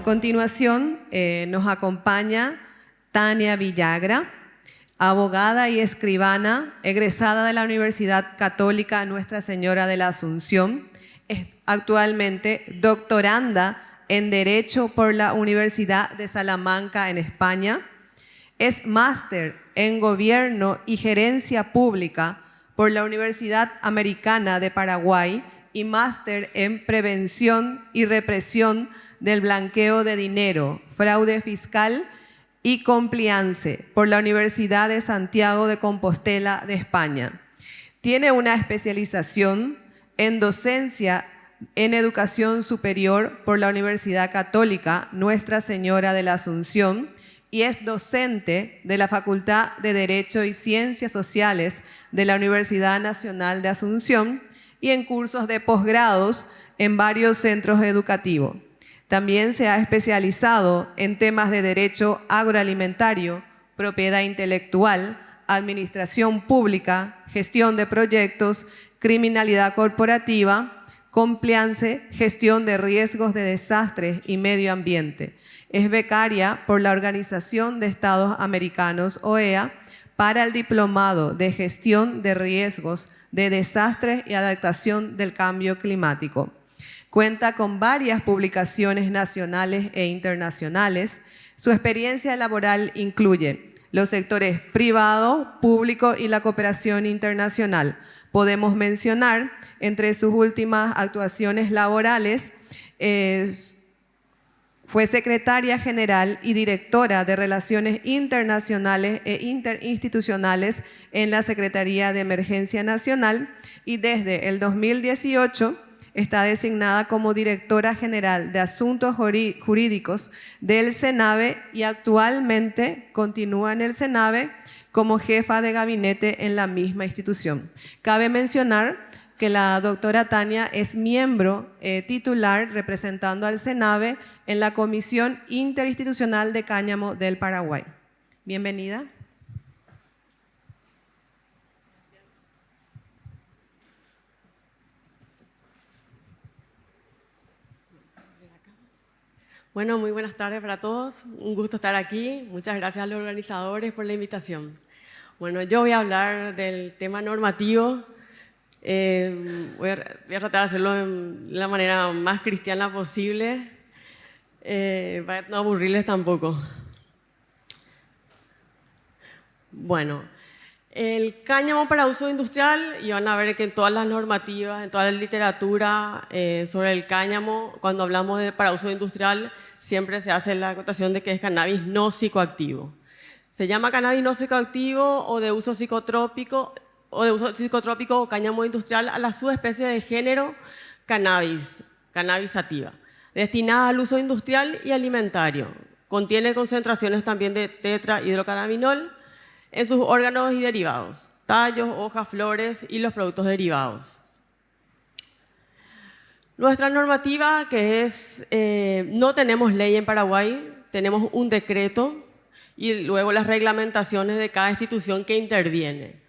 A continuación, nos acompaña Tania Villagra, abogada y escribana, egresada de la Universidad Católica Nuestra Señora de la Asunción, es actualmente doctoranda en Derecho por la Universidad de Salamanca en España, es máster en Gobierno y Gerencia Pública por la Universidad Americana de Paraguay y máster en Prevención y Represión del Blanqueo de Dinero, Fraude Fiscal y Compliance por la Universidad de Santiago de Compostela de España. Tiene una especialización en docencia en educación superior por la Universidad Católica Nuestra Señora de la Asunción y es docente de la Facultad de Derecho y Ciencias Sociales de la Universidad Nacional de Asunción y en cursos de posgrados en varios centros educativos. También se ha especializado en temas de derecho agroalimentario, propiedad intelectual, administración pública, gestión de proyectos, criminalidad corporativa, compliance, gestión de riesgos de desastres y medio ambiente. Es becaria por la Organización de Estados Americanos, OEA, para el Diplomado de Gestión de Riesgos de Desastres y Adaptación del Cambio Climático. Cuenta con varias publicaciones nacionales e internacionales. Su experiencia laboral incluye los sectores privado, público y la cooperación internacional. Podemos mencionar entre sus últimas actuaciones laborales, fue secretaria general y directora de Relaciones Internacionales e Interinstitucionales en la Secretaría de Emergencia Nacional y desde el 2018 está designada como directora general de Asuntos Jurídicos del SENAVE y actualmente continúa en el SENAVE como jefa de gabinete en la misma institución. Cabe mencionar que la doctora Tania es miembro titular representando al SENAVE en la Comisión Interinstitucional de Cáñamo del Paraguay. Bienvenida. Bueno, muy buenas tardes para todos. Un gusto estar aquí. Muchas gracias a los organizadores por la invitación. Bueno, yo voy a hablar del tema normativo. Voy a tratar de hacerlo de la manera más cristiana posible, para no aburrirles tampoco. Bueno, el cáñamo para uso industrial, y van a ver que en todas las normativas, en toda la literatura sobre el cáñamo, cuando hablamos de para uso industrial, siempre se hace la acotación de que es cannabis no psicoactivo. Se llama cannabis no psicoactivo o de uso psicotrópico o cáñamo industrial a la subespecie de género cannabis sativa, destinada al uso industrial y alimentario. Contiene concentraciones también de tetrahidrocannabinol en sus órganos y derivados, tallos, hojas, flores y los productos derivados. Nuestra normativa, que es, no tenemos ley en Paraguay, tenemos un decreto y luego las reglamentaciones de cada institución que interviene.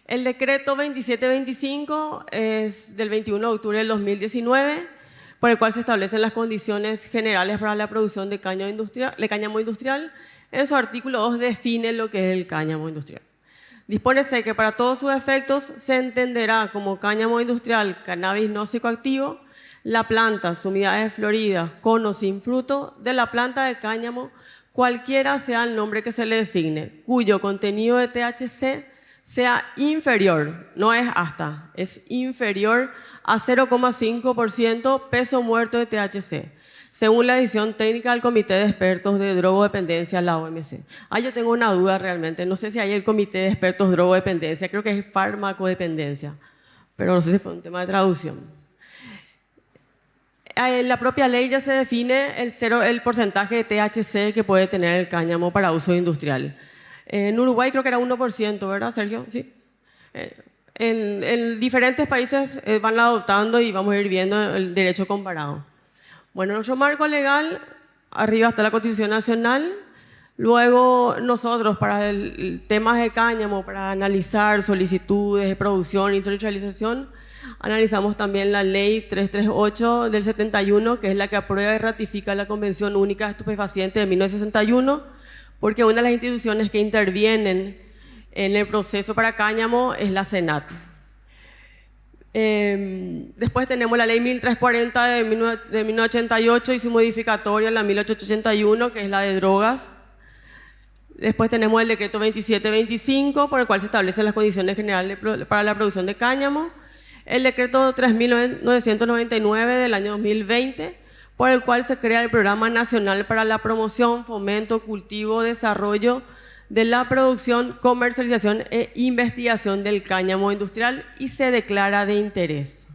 El decreto 2725 es del 21 de octubre del 2019, por el cual se establecen las condiciones generales para la producción de cáñamo industrial. En su artículo 2 define lo que es el cáñamo industrial. Dispónese que para todos sus efectos se entenderá como cáñamo industrial cannabis no psicoactivo la planta, sumidades floridas, con o sin fruto de la planta de cáñamo, cualquiera sea el nombre que se le designe, cuyo contenido de THC sea inferior, no es hasta, es inferior a 0,5% peso muerto de THC, según la edición técnica del Comité de Expertos de Drogodependencia, la OMC. Yo tengo una duda realmente, no sé si hay el Comité de Expertos de Drogodependencia, creo que es farmacodependencia, pero no sé si fue un tema de traducción. En la propia ley ya se define el porcentaje de THC que puede tener el cáñamo para uso industrial. En Uruguay creo que era 1%, ¿verdad, Sergio? Sí. En diferentes países van adoptando y vamos a ir viendo el derecho comparado. Bueno, nuestro marco legal, arriba está la Constitución Nacional. Luego nosotros, para el temas de cáñamo, para analizar solicitudes de producción e industrialización, Analizamos también la ley 338 del 71, que es la que aprueba y ratifica la Convención Única de Estupefacientes de 1961, porque una de las instituciones que intervienen en el proceso para cáñamo es la SENAT. Después tenemos la ley 1340 de 1988 y su modificatoria, la 1881, que es la de drogas. Después tenemos el decreto 2725, por el cual se establecen las condiciones generales para la producción de cáñamo. El decreto 3999 del año 2020, por el cual se crea el Programa Nacional para la Promoción, Fomento, Cultivo, Desarrollo de la Producción, Comercialización e Investigación del Cáñamo Industrial y se declara de interés.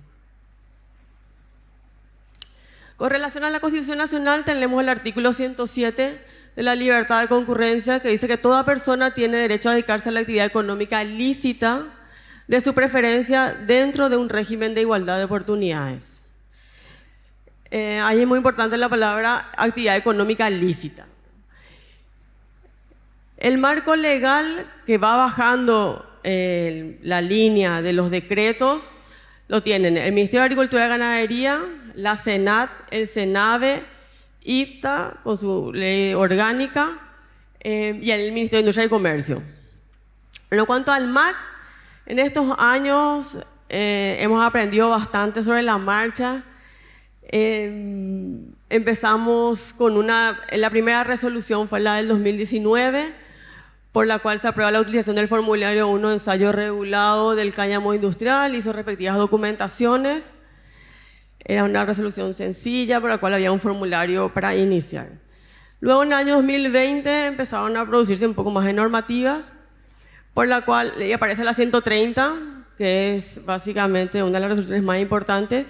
Con relación a la Constitución Nacional tenemos el artículo 107 de la libertad de concurrencia, que dice que toda persona tiene derecho a dedicarse a la actividad económica lícita de su preferencia dentro de un régimen de igualdad de oportunidades. Ahí es muy importante la palabra actividad económica lícita. El marco legal que va bajando la línea de los decretos lo tienen el Ministerio de Agricultura y Ganadería, la SENAT, el SENAVE, IPTA con su ley orgánica y el Ministerio de Industria y Comercio. En cuanto al MAC, en estos años hemos aprendido bastante sobre la marcha. Empezamos con la primera resolución fue la del 2019, por la cual se aprueba la utilización del formulario 1 de ensayo regulado del cáñamo industrial y sus respectivas documentaciones. Era una resolución sencilla, por la cual había un formulario para iniciar. Luego, en el año 2020, empezaron a producirse un poco más de normativas, por la cual aparece la 130, que es básicamente una de las resoluciones más importantes,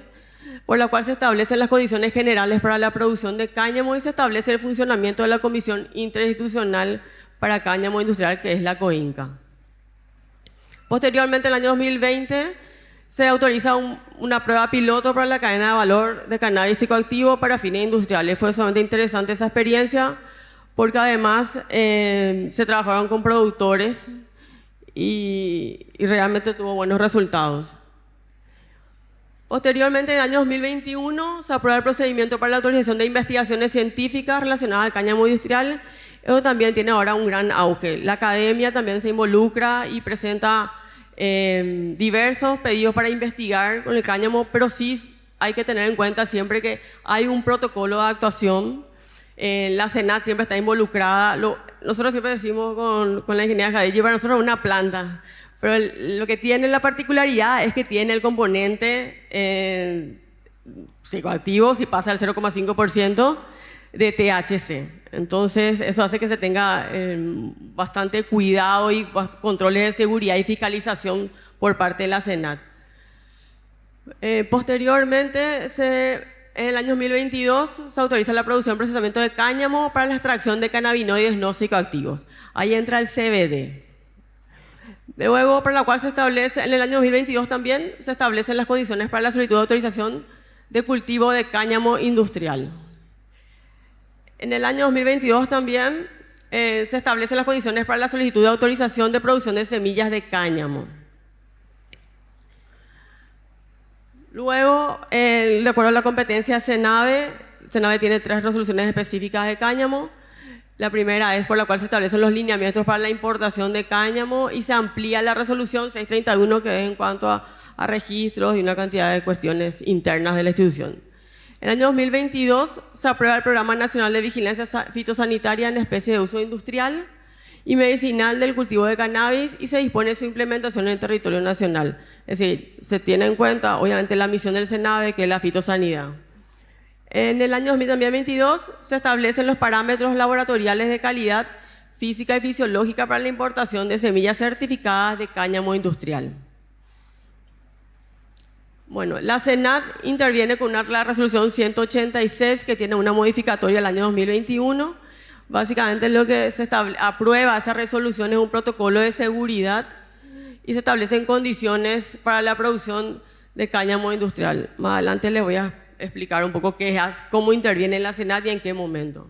por la cual se establecen las condiciones generales para la producción de cáñamo y se establece el funcionamiento de la Comisión Interinstitucional para Cáñamo Industrial, que es la COINCA. Posteriormente, en el año 2020, se autoriza una prueba piloto para la cadena de valor de cannabis psicoactivo para fines industriales. Fue sumamente interesante esa experiencia, porque además se trabajaron con productores y realmente tuvo buenos resultados. Posteriormente, en el año 2021, se aprueba el procedimiento para la autorización de investigaciones científicas relacionadas al cáñamo industrial. Eso también tiene ahora un gran auge. La academia también se involucra y presenta diversos pedidos para investigar con el cáñamo, pero sí hay que tener en cuenta siempre que hay un protocolo de actuación. La SENAT siempre está involucrada. Nosotros siempre decimos con la ingeniera Jadillo, para nosotros es una planta. Pero lo que tiene la particularidad es que tiene el componente psicoactivo, si pasa al 0,5% de THC. Entonces, eso hace que se tenga bastante cuidado y controles de seguridad y fiscalización por parte de la SENAT. Posteriormente, en el año 2022, se autoriza la producción y procesamiento de cáñamo para la extracción de cannabinoides no psicoactivos. Ahí entra el CBD. Luego, para la cual se establece, en el año 2022 también, se establecen las condiciones para la solicitud de autorización de cultivo de cáñamo industrial. En el año 2022 también se establecen las condiciones para la solicitud de autorización de producción de semillas de cáñamo. Luego, de acuerdo a la competencia SENAVE tiene 3 resoluciones específicas de cáñamo. La primera es por la cual se establecen los lineamientos para la importación de cáñamo y se amplía la resolución 631, que es en cuanto a registros y una cantidad de cuestiones internas de la institución. En el año 2022 se aprueba el Programa Nacional de Vigilancia Fitosanitaria en Especies de Uso Industrial y Medicinal del Cultivo de Cannabis y se dispone su implementación en el territorio nacional. Es decir, se tiene en cuenta, obviamente, la misión del SENAVE, que es la fitosanidad. En el año 2022 se establecen los parámetros laboratoriales de calidad física y fisiológica para la importación de semillas certificadas de cáñamo industrial. Bueno, la SENAT interviene con la resolución 186, que tiene una modificatoria el año 2021. Básicamente lo que se aprueba esa resolución es un protocolo de seguridad y se establecen condiciones para la producción de cáñamo industrial. Más adelante les voy a explicar un poco cómo interviene la SENAT y en qué momento.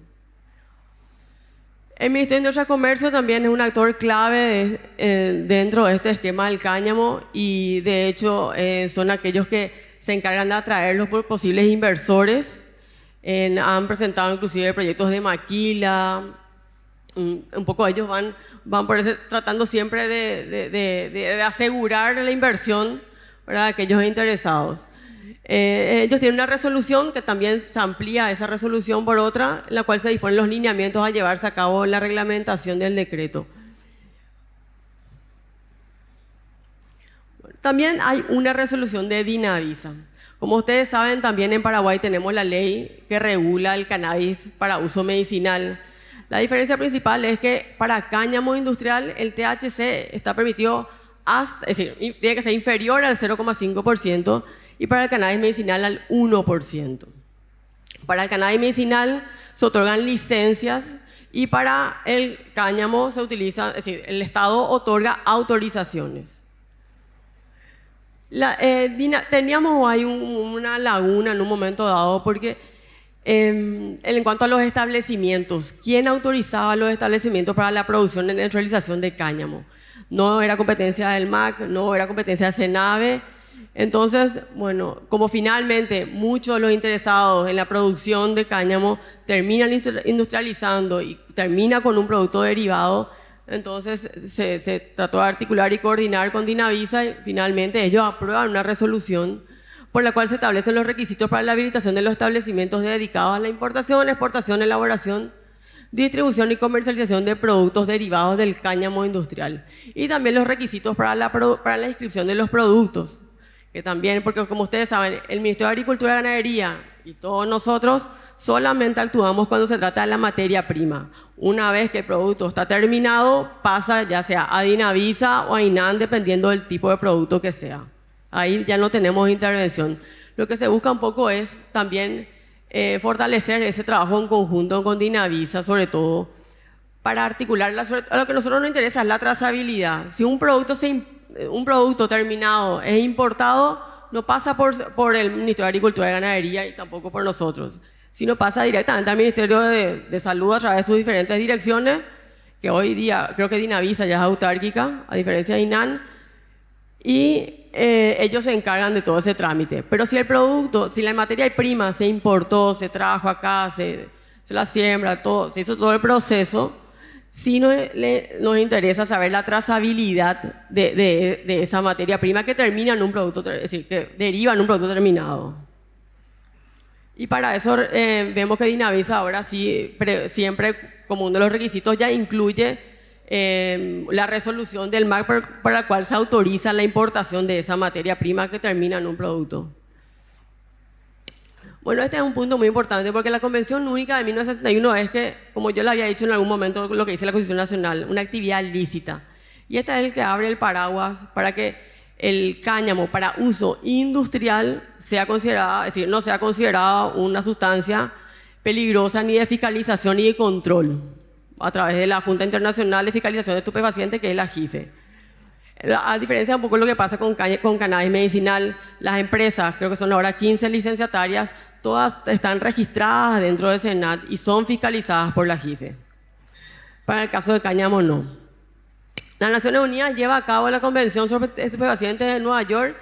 El Ministerio de Industria y Comercio también es un actor clave dentro de este esquema del cáñamo y de hecho son aquellos que se encargan de atraer los posibles inversores. Han presentado inclusive proyectos de maquila. Un poco ellos van por eso, tratando siempre de asegurar la inversión, ¿verdad?, de aquellos interesados. Ellos tienen una resolución que también se amplía esa resolución por otra, en la cual se disponen los lineamientos a llevarse a cabo en la reglamentación del decreto. También hay una resolución de Dinavisa. Como ustedes saben, también en Paraguay tenemos la ley que regula el cannabis para uso medicinal. La diferencia principal es que para cáñamo industrial el THC está permitido hasta, es decir, tiene que ser inferior al 0,5%, y para el cannabis medicinal al 1%. Para el cannabis medicinal se otorgan licencias y para el cáñamo se utiliza, es decir, el Estado otorga autorizaciones. Teníamos ahí una laguna en un momento dado porque en cuanto a los establecimientos, ¿quién autorizaba los establecimientos para la producción y neutralización de cáñamo? No era competencia del MAC, no era competencia de CENAVE. Entonces, bueno, como finalmente muchos de los interesados en la producción de cáñamo terminan industrializando y termina con un producto derivado, entonces se trató de articular y coordinar con Dinavisa y finalmente ellos aprueban una resolución por la cual se establecen los requisitos para la habilitación de los establecimientos dedicados a la importación, exportación, elaboración, distribución y comercialización de productos derivados del cáñamo industrial. Y también los requisitos para la inscripción de los productos, que también, porque como ustedes saben, el Ministerio de Agricultura y Ganadería y todos nosotros solamente actuamos cuando se trata de la materia prima. Una vez que el producto está terminado, pasa ya sea a Dinavisa o a INAN, dependiendo del tipo de producto que sea. Ahí ya no tenemos intervención. Lo que se busca un poco es también fortalecer ese trabajo en conjunto con Dinavisa, sobre todo, para articular. A lo que a nosotros nos interesa es la trazabilidad. Si un producto terminado es importado, no pasa por el Ministerio de Agricultura y Ganadería y tampoco por nosotros, sino pasa directamente al Ministerio de Salud a través de sus diferentes direcciones, que hoy día creo que Dinavisa ya es autárquica, a diferencia de INAN, y ellos se encargan de todo ese trámite. Pero si el producto, si la materia prima se importó, se trajo acá, se la siembra, se hizo todo el proceso, sí nos interesa saber la trazabilidad de esa materia prima que termina en un producto, es decir, que deriva en un producto terminado. Y para eso vemos que Dinavisa ahora sí, siempre como uno de los requisitos ya incluye la resolución del MAC por la cual se autoriza la importación de esa materia prima que termina en un producto. Bueno, este es un punto muy importante porque la Convención Única de 1971 es que, como yo le había dicho en algún momento, lo que dice la Constitución Nacional, una actividad lícita. Y este es el que abre el paraguas para que el cáñamo para uso industrial sea considerada, es decir, no sea considerada una sustancia peligrosa ni de fiscalización ni de control a través de la Junta Internacional de Fiscalización de Estupefacientes, que es la JIFE. A diferencia de un poco lo que pasa con cannabis medicinal, las empresas, creo que son ahora 15 licenciatarias, todas están registradas dentro de SENAT y son fiscalizadas por la JIFE. Para el caso de cáñamo, no. Las Naciones Unidas lleva a cabo la Convención sobre Estupefacientes de Nueva York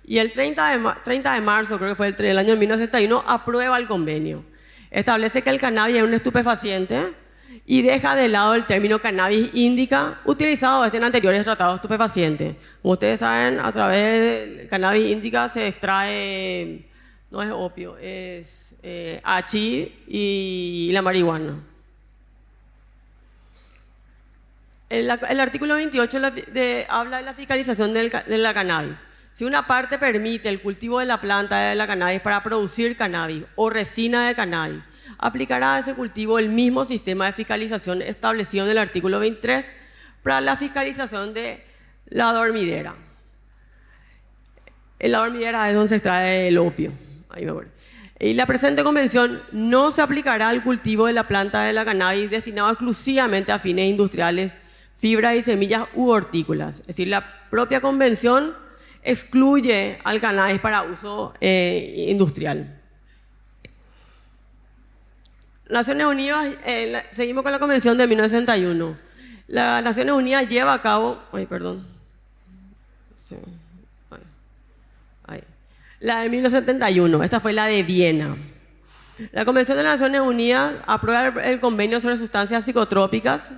y el 30 de marzo, creo que fue el año 1961, aprueba el convenio. Establece que el cannabis es un estupefaciente y deja de lado el término cannabis índica utilizado en anteriores tratados de estupefacientes. Como ustedes saben, a través del cannabis índica se extrae, no es opio, es hachís y la marihuana. El artículo 28 habla de la fiscalización de la cannabis. Si una parte permite el cultivo de la planta de la cannabis para producir cannabis o resina de cannabis, aplicará a ese cultivo el mismo sistema de fiscalización establecido en el artículo 23 para la fiscalización de la dormidera. En la dormidera es donde se extrae el opio. Ahí me acuerdo. Y la presente convención no se aplicará al cultivo de la planta de la cannabis destinado exclusivamente a fines industriales, fibras y semillas u hortícolas. Es decir, la propia convención excluye al cannabis para uso industrial. Naciones Unidas, seguimos con la Convención de 1961. Las Naciones Unidas lleva a cabo, sí, la de 1971, esta fue la de Viena. La Convención de las Naciones Unidas aprueba el convenio sobre sustancias psicotrópicas,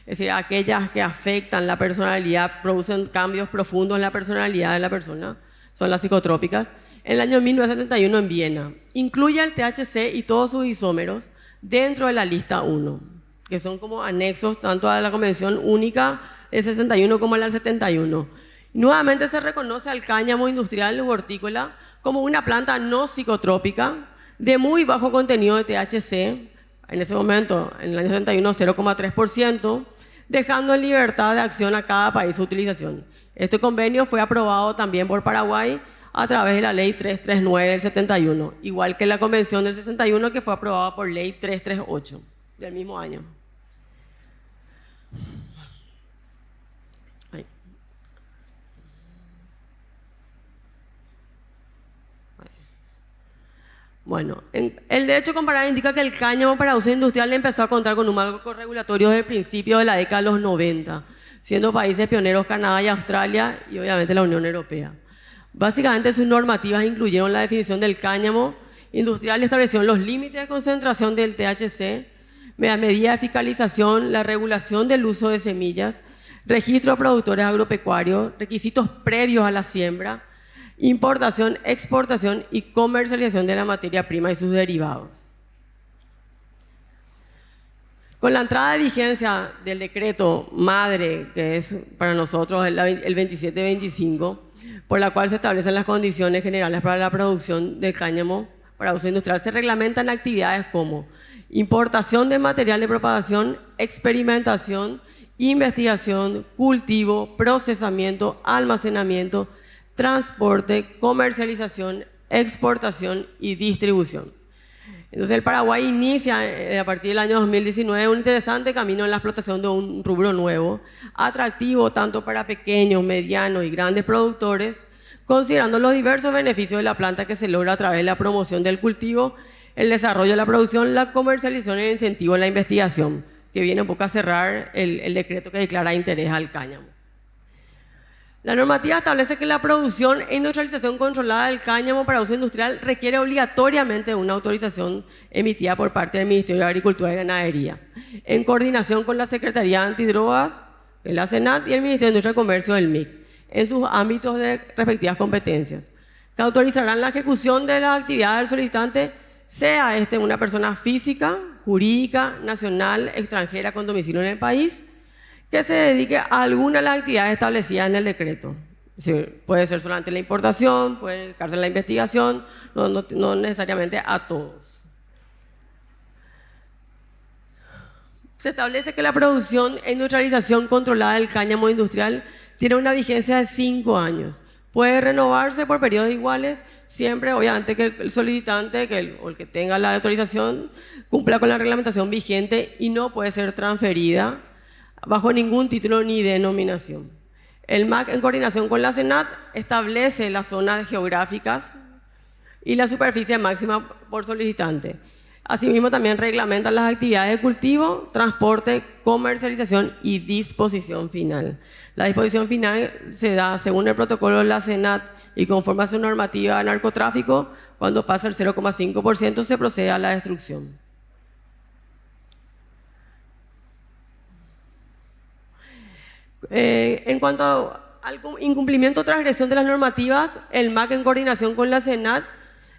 es decir, aquellas que afectan la personalidad, producen cambios profundos en la personalidad de la persona, son las psicotrópicas, en el año 1971 en Viena. Incluye el THC y todos sus isómeros dentro de la lista 1, que son como anexos tanto a la Convención Única del 61 como a la del 71. Nuevamente se reconoce al cáñamo industrial u hortícola como una planta no psicotrópica de muy bajo contenido de THC, en ese momento, en el año 71, 0,3%, dejando en libertad de acción a cada país su utilización. Este convenio fue aprobado también por Paraguay a través de la Ley 339 del 71, igual que la Convención del 61 que fue aprobada por Ley 338 del mismo año. Bueno, el derecho comparado indica que el cáñamo para uso industrial empezó a contar con un marco regulatorio desde el principio de la década de los 90, siendo países pioneros Canadá y Australia y obviamente la Unión Europea. Básicamente sus normativas incluyeron la definición del cáñamo industrial y establecieron los límites de concentración del THC, medidas de fiscalización, la regulación del uso de semillas, registro de productores agropecuarios, requisitos previos a la siembra, importación, exportación y comercialización de la materia prima y sus derivados. Con la entrada de vigencia del decreto madre, que es para nosotros el 2725, por la cual se establecen las condiciones generales para la producción del cáñamo para uso industrial, se reglamentan actividades como importación de material de propagación, experimentación, investigación, cultivo, procesamiento, almacenamiento, transporte, comercialización, exportación y distribución. Entonces el Paraguay inicia a partir del año 2019 un interesante camino en la explotación de un rubro nuevo, atractivo tanto para pequeños, medianos y grandes productores, considerando los diversos beneficios de la planta que se logra a través de la promoción del cultivo, el desarrollo de la producción, la comercialización y el incentivo a la investigación, que viene un poco a cerrar el decreto que declara interés al cáñamo. La normativa establece que la producción e industrialización controlada del cáñamo para uso industrial requiere obligatoriamente una autorización emitida por parte del Ministerio de Agricultura y Ganadería, en coordinación con la Secretaría Antidrogas, la SENAT y el Ministerio de Industria y Comercio del MIC, en sus ámbitos de respectivas competencias, que autorizarán la ejecución de las actividades del solicitante, sea una persona física, jurídica, nacional, extranjera con domicilio en el país, que se dedique a alguna de las actividades establecidas en el decreto. Es decir, puede ser solamente la importación, puede dedicarse a la investigación, no necesariamente a todos. Se establece que la producción e industrialización controlada del cáñamo industrial tiene una vigencia de 5 años. Puede renovarse por periodos iguales, siempre obviamente que el solicitante o el que tenga la autorización cumpla con la reglamentación vigente y no puede ser transferida bajo ningún título ni denominación. El MAC, en coordinación con la SENAT, establece las zonas geográficas y la superficie máxima por solicitante. Asimismo, también reglamenta las actividades de cultivo, transporte, comercialización y disposición final. La disposición final se da según el protocolo de la SENAT y conforme a su normativa de narcotráfico, cuando pasa el 0,5% se procede a la destrucción. En cuanto al incumplimiento o transgresión de las normativas, el MAC en coordinación con la SENAT,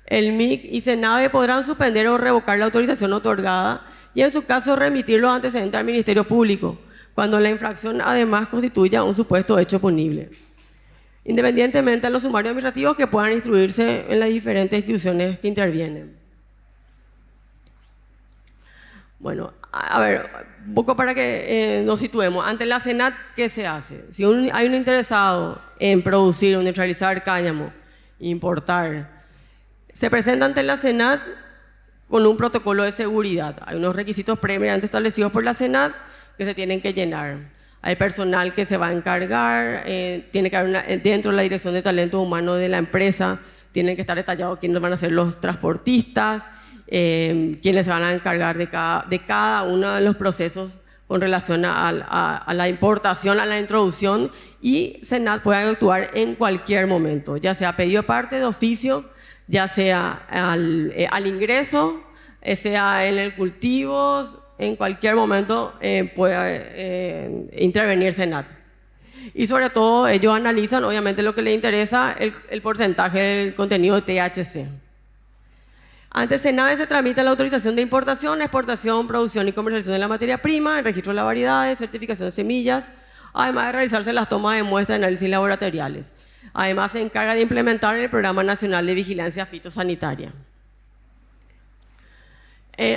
el MIC y SENAVE podrán suspender o revocar la autorización otorgada y en su caso remitir los antecedentes al Ministerio Público, cuando la infracción además constituya un supuesto hecho punible, independientemente de los sumarios administrativos que puedan instruirse en las diferentes instituciones que intervienen. Bueno, a ver, un poco para que nos situemos. Ante la SENAT, ¿qué se hace? Si hay un interesado en producir o neutralizar cáñamo, importar, se presenta ante la SENAT con un protocolo de seguridad. Hay unos requisitos previamente establecidos por la SENAT que se tienen que llenar. Hay personal que se va a encargar, tiene que haber dentro de la dirección de talento humano de la empresa, tienen que estar detallados quiénes van a ser los transportistas, quienes se van a encargar de cada uno de los procesos con relación a la importación, a la introducción, y SENAT puede actuar en cualquier momento, ya sea pedido aparte de oficio, ya sea al ingreso, sea en el cultivo, en cualquier momento puede intervenir SENAT. Y sobre todo ellos analizan, obviamente, lo que les interesa, el porcentaje del contenido de THC. Ante SENAVE se tramita la autorización de importación, exportación, producción y comercialización de la materia prima, el registro de las variedades, certificación de semillas, además de realizarse las tomas de muestras de análisis laboratoriales. Además, se encarga de implementar el Programa Nacional de Vigilancia Fitosanitaria.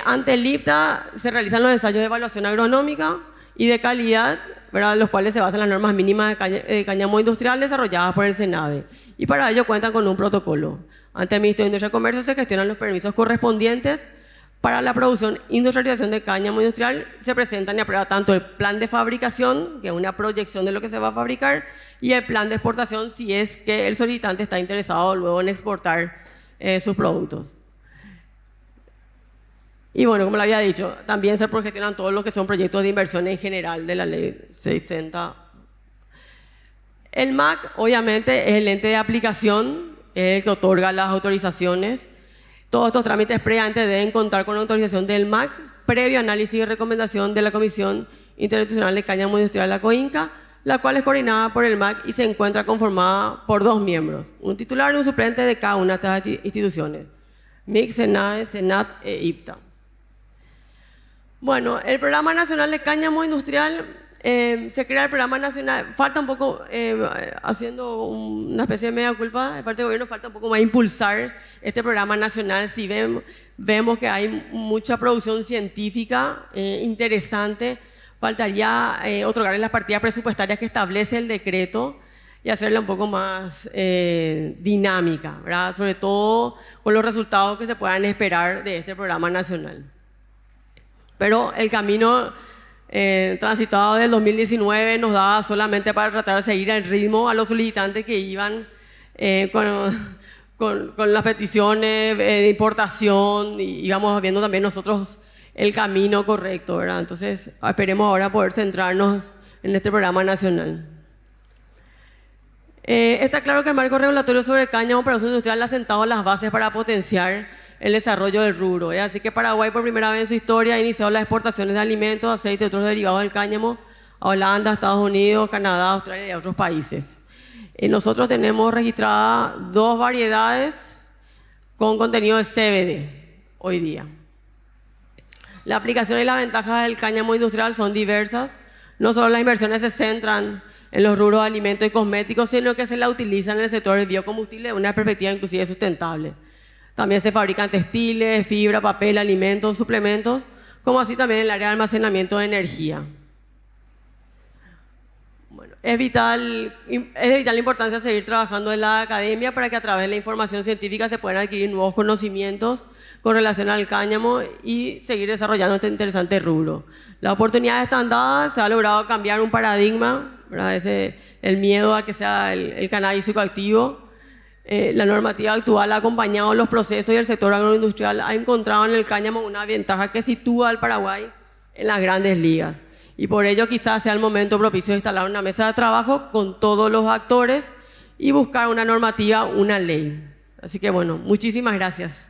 Ante el IPTA se realizan los ensayos de evaluación agronómica y de calidad, ¿verdad?, los cuales se basan en las normas mínimas de cáñamo industrial desarrolladas por el SENAVE, y para ello cuentan con un protocolo. Ante el Ministerio de Industria y Comercio se gestionan los permisos correspondientes para la producción e industrialización de cáñamo industrial. Se presentan y aprueba tanto el plan de fabricación, que es una proyección de lo que se va a fabricar, y el plan de exportación, si es que el solicitante está interesado luego en exportar sus productos. Y bueno, como le había dicho, también se gestionan todos los que son proyectos de inversión en general de la ley 660. El MAC, obviamente, es el ente de aplicación, es el que otorga las autorizaciones. Todos estos trámites previamente deben contar con la autorización del MAC, previo análisis y recomendación de la Comisión Interinstitucional de Cáñamo Industrial, la COINCA, la cual es coordinada por el MAC y se encuentra conformada por 2 miembros, un titular y un suplente de cada una de estas instituciones: MIC, SENAVE, SENAT e IPTA. Bueno, el Programa Nacional de Cáñamo Industrial, se crea el Programa Nacional, falta un poco, haciendo una especie de mea culpa de parte del gobierno, falta un poco más impulsar este Programa Nacional. Si vemos que hay mucha producción científica interesante, faltaría otorgarle las partidas presupuestarias que establece el decreto y hacerla un poco más dinámica, ¿verdad?, sobre todo con los resultados que se puedan esperar de este Programa Nacional. Pero el camino transitado del 2019 nos daba solamente para tratar de seguir el ritmo a los solicitantes que iban con las peticiones de importación, y íbamos viendo también nosotros el camino correcto, ¿verdad? Entonces, esperemos ahora poder centrarnos en este programa nacional. Está claro que el marco regulatorio sobre cáñamo para uso industrial ha sentado las bases para potenciar el desarrollo del rubro. Así que Paraguay, por primera vez en su historia, ha iniciado las exportaciones de alimentos, aceite y otros derivados del cáñamo a Holanda, Estados Unidos, Canadá, Australia y a otros países. Nosotros tenemos registradas 2 variedades con contenido de CBD hoy día. La aplicación y las ventajas del cáñamo industrial son diversas. No solo las inversiones se centran en los rubros de alimentos y cosméticos, sino que se la utilizan en el sector del biocombustible de una perspectiva inclusive sustentable. También se fabrican textiles, fibra, papel, alimentos, suplementos, como así también en el área de almacenamiento de energía. Bueno, es de vital importancia seguir trabajando en la academia para que a través de la información científica se puedan adquirir nuevos conocimientos con relación al cáñamo y seguir desarrollando este interesante rubro. Las oportunidades están dadas, se ha logrado cambiar un paradigma, ¿verdad?, el miedo a que sea el cannabis psicoactivo. La normativa actual ha acompañado los procesos y el sector agroindustrial ha encontrado en el cáñamo una ventaja que sitúa al Paraguay en las grandes ligas. Y por ello quizás sea el momento propicio de instalar una mesa de trabajo con todos los actores y buscar una normativa, una ley. Así que bueno, muchísimas gracias.